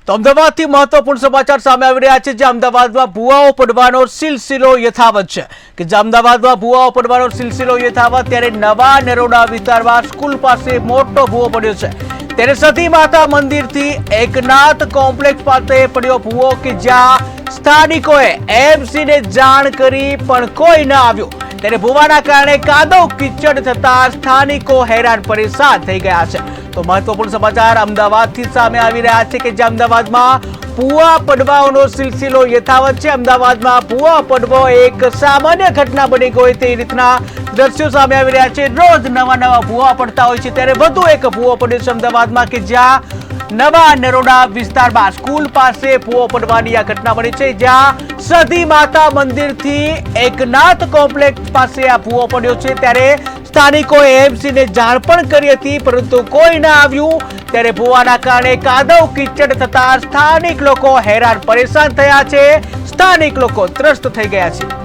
તો અમદાવાદથી મહત્વપૂર્ણ સમાચાર સામે આવી રહ્યા છે, જે અમદાવાદમાં ભૂવાઓ પડવાનો સિલસિલો યથાવત છે કે જે અમદાવાદમાં ભૂવાઓ પડવાનો સિલસિલો યથાવત ત્યારે નવા નરોડા વિસ્તારમાં સ્કૂલ પાસે મોટો ભૂવો પડ્યો છે। ત્યારે સતી માતા મંદિરથી એકનાથ કોમ્પ્લેક્સ પાસે પડ્યો ભૂવો કે જ્યાં સ્થાનિકોએ એમસીને જાણ કરી પણ કોઈ ન આવ્યું। ત્યારે ભૂવાના કારણે કાદવ કીચડ થતા સ્થાનિકો હેરાન પરેશાન થઈ ગયા છે। તો મહત્વપૂર્ણ સમાચાર અમદાવાદથી સામે આવી રહ્યા છે કે જે અમદાવાદમાં ભૂવા પડવાનો સિલસિલો યથાવત છે। અમદાવાદમાં ભૂવા પડવો એક સામાન્ય ઘટના બની ગઈ તે રીતના દ્રશ્યો સામે આવી રહ્યા છે। રોજ નવા ભૂવા પડતા હોય છે, ત્યારે વધુ એક ભૂવો પડ્યો છે અમદાવાદમાં કે જ્યાં નવા નરોડા વિસ્તારમાં સ્કૂલ પાસે ભૂવો પડવાની આ ઘટના બની છે, જ્યાં સતી માતા મંદિરથી એકનાથ કોમ્પ્લેક્સ પાસે આ ભૂવો પડ્યો છે। ત્યારે સ્થાનિકોએ એમસીને જાણ પણ કરી હતી, પરંતુ કોઈ ન આવ્યું। ત્યારે ભૂવાના કારણે કાદવ કીચડ થતા સ્થાનિક લોકો હેરાન પરેશાન થયા છે, સ્થાનિક લોકો ત્રસ્ત થઈ ગયા છે।